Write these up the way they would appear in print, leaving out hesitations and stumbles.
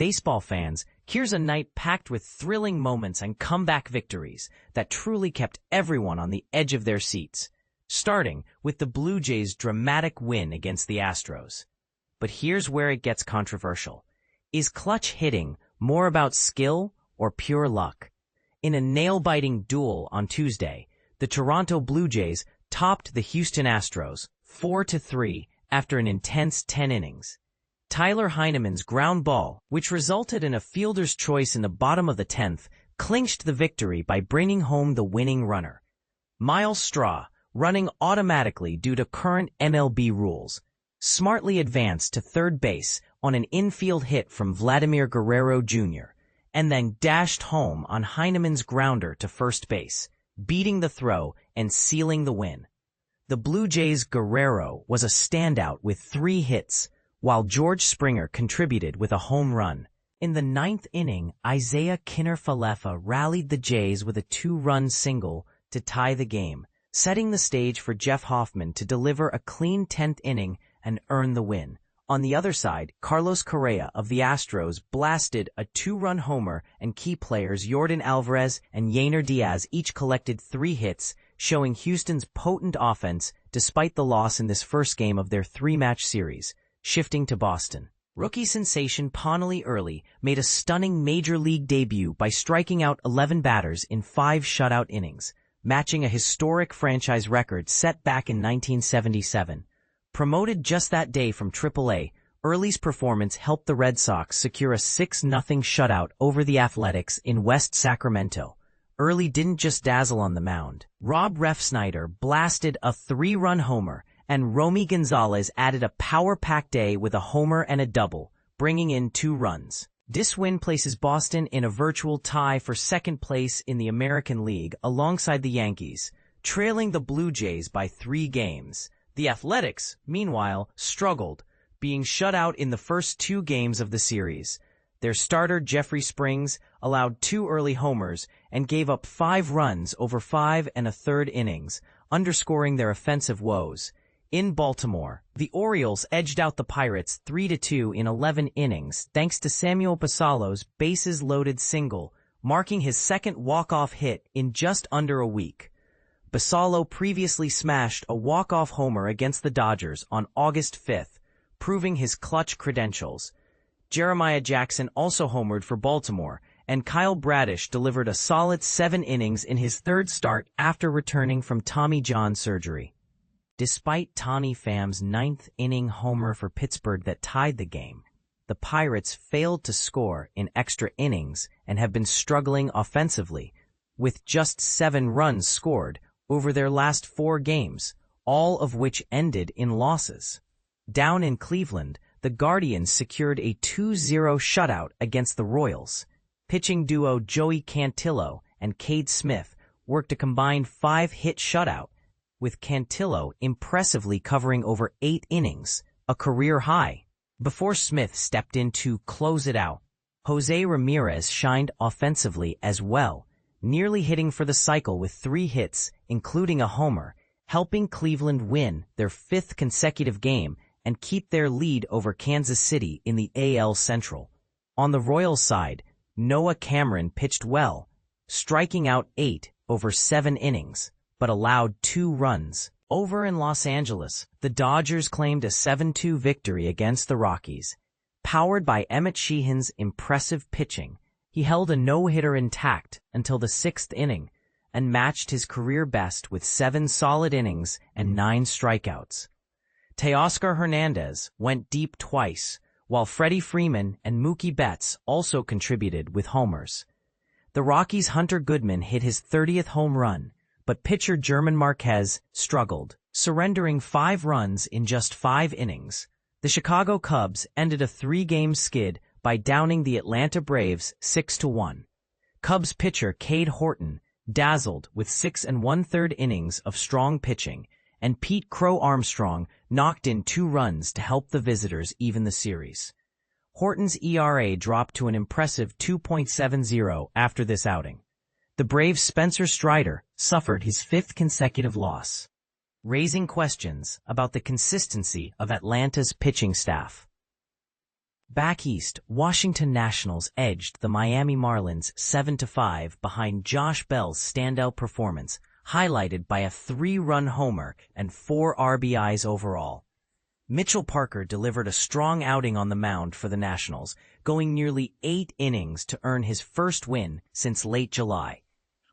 Baseball fans, here's a night packed with thrilling moments and comeback victories that truly kept everyone on the edge of their seats, starting with the Blue Jays' dramatic win against the Astros. But here's where it gets controversial. Is clutch hitting more about skill or pure luck? In a nail-biting duel on Tuesday, the Toronto Blue Jays topped the Houston Astros 4-3 after an intense 10 innings. Tyler Heineman's ground ball, which resulted in a fielder's choice in the bottom of the 10th, clinched the victory by bringing home the winning runner. Miles Straw, running automatically due to current MLB rules, smartly advanced to third base on an infield hit from Vladimir Guerrero Jr., and then dashed home on Heineman's grounder to first base, beating the throw and sealing the win. The Blue Jays' Guerrero was a standout with 3 hits, while George Springer contributed with a home run. In the 9th inning, Isaiah Kiner-Falefa rallied the Jays with a 2-run single to tie the game, setting the stage for Jeff Hoffman to deliver a clean 10th inning and earn the win. On the other side, Carlos Correa of the Astros blasted a 2-run homer, and key players Yordan Alvarez and Yainer Diaz each collected 3 hits, showing Houston's potent offense despite the loss in this first game of their 3-match series. Shifting to Boston, rookie sensation Ponley Early made a stunning Major League debut by striking out 11 batters in 5 shutout innings, matching a historic franchise record set back in 1977. Promoted just that day from AAA, Early's performance helped the Red Sox secure a 6-0 shutout over the Athletics in West Sacramento. Early didn't just dazzle on the mound. Rob Refsnyder blasted a 3-run homer, and Romy Gonzalez added a power-packed day with a homer and a double, bringing in 2 runs. This win places Boston in a virtual tie for second place in the American League alongside the Yankees, trailing the Blue Jays by 3 games. The Athletics, meanwhile, struggled, being shut out in the first 2 games of the series. Their starter, Jeffrey Springs, allowed 2 early homers and gave up 5 runs over 5 1/3 innings, underscoring their offensive woes. In Baltimore, the Orioles edged out the Pirates 3-2 in 11 innings thanks to Samuel Basallo's bases-loaded single, marking his second walk-off hit in just under a week. Basallo previously smashed a walk-off homer against the Dodgers on August 5th, proving his clutch credentials. Jeremiah Jackson also homered for Baltimore, and Kyle Bradish delivered a solid 7 innings in his 3rd start after returning from Tommy John surgery. Despite Tommy Pham's 9th inning homer for Pittsburgh that tied the game, the Pirates failed to score in extra innings and have been struggling offensively, with just 7 runs scored over their last 4 games, all of which ended in losses. Down in Cleveland, the Guardians secured a 2-0 shutout against the Royals. Pitching duo Joey Cantillo and Cade Smith worked a combined 5-hit shutout, with Cantillo impressively covering over 8 innings, a career high. Before Smith stepped in to close it out, Jose Ramirez shined offensively as well, nearly hitting for the cycle with 3 hits, including a homer, helping Cleveland win their 5th consecutive game and keep their lead over Kansas City in the AL Central. On the Royals side, Noah Cameron pitched well, striking out 8 over 7 innings, but allowed 2 runs. Over in Los Angeles, the Dodgers claimed a 7-2 victory against the Rockies. Powered by Emmett Sheehan's impressive pitching, he held a no-hitter intact until the 6th inning and matched his career best with 7 solid innings and 9 strikeouts. Teoscar Hernandez went deep twice, while Freddie Freeman and Mookie Betts also contributed with homers. The Rockies' Hunter Goodman hit his 30th home run, but pitcher German Marquez struggled, surrendering 5 runs in just 5 innings. The Chicago Cubs ended a 3-game skid by downing the Atlanta Braves 6-1. Cubs pitcher Cade Horton dazzled with 6 1/3 innings of strong pitching, and Pete Crow Armstrong knocked in 2 runs to help the visitors even the series. Horton's ERA dropped to an impressive 2.70 after this outing. The Braves' Spencer Strider suffered his 5th consecutive loss, raising questions about the consistency of Atlanta's pitching staff. Back east, Washington Nationals edged the Miami Marlins 7-5 behind Josh Bell's standout performance, highlighted by a 3-run homer and 4 RBIs overall. Mitchell Parker delivered a strong outing on the mound for the Nationals, going nearly 8 innings to earn his first win since late July.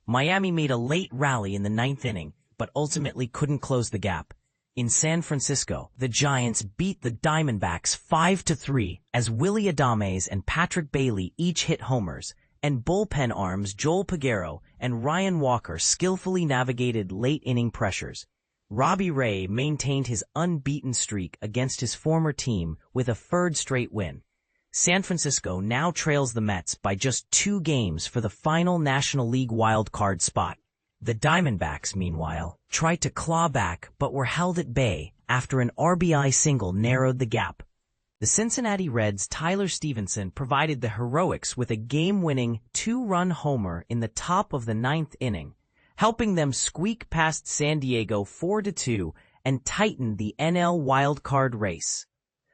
Miami made a late rally in the 9th inning, but ultimately couldn't close the gap. In San Francisco, the Giants beat the Diamondbacks 5-3 as Willy Adames and Patrick Bailey each hit homers, and bullpen arms Joel Peguero and Ryan Walker skillfully navigated late-inning pressures. Robbie Ray maintained his unbeaten streak against his former team with a third straight win. San Francisco now trails the Mets by just 2 games for the final National League wild-card spot. The Diamondbacks, meanwhile, tried to claw back but were held at bay after an RBI single narrowed the gap. The Cincinnati Reds' Tyler Stevenson provided the heroics with a game-winning 2-run homer in the top of the 9th inning, helping them squeak past San Diego 4-2 and tighten the NL wildcard race.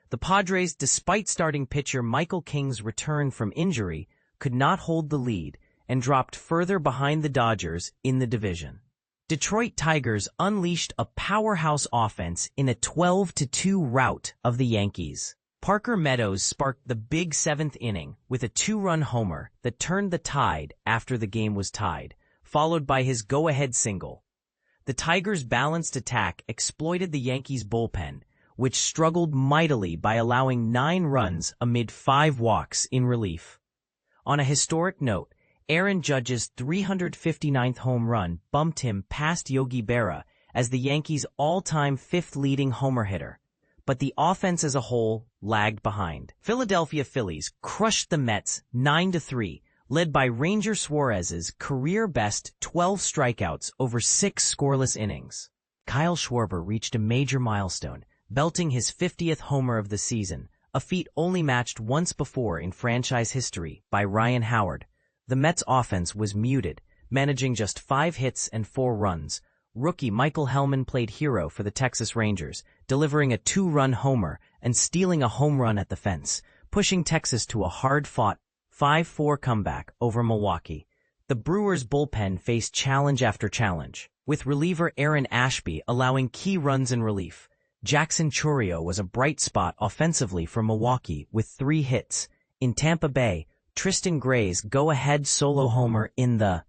The Padres, despite starting pitcher Michael King's return from injury, could not hold the lead and dropped further behind the Dodgers in the division. Detroit Tigers unleashed a powerhouse offense in a 12-2 rout of the Yankees. Parker Meadows sparked the big 7th inning with a 2-run homer that turned the tide after the game was tied, followed by his go-ahead single. The Tigers' balanced attack exploited the Yankees' bullpen, which struggled mightily by allowing 9 runs amid 5 walks in relief. On a historic note, Aaron Judge's 359th home run bumped him past Yogi Berra as the Yankees' all-time 5th leading homer hitter, but the offense as a whole lagged behind. Philadelphia Phillies crushed the Mets 9-3, led by Ranger Suarez's career-best 12 strikeouts over 6 scoreless innings. Kyle Schwarber reached a major milestone, belting his 50th homer of the season, a feat only matched once before in franchise history by Ryan Howard. The Mets' offense was muted, managing just 5 hits and 4 runs. Rookie Michael Hellman played hero for the Texas Rangers, delivering a 2-run homer and stealing a home run at the fence, pushing Texas to a hard-fought 5-4 comeback over Milwaukee. The Brewers' bullpen faced challenge after challenge, with reliever Aaron Ashby allowing key runs in relief. Jackson Chourio was a bright spot offensively for Milwaukee with 3 hits. In Tampa Bay, Tristan Gray's go-ahead solo homer in the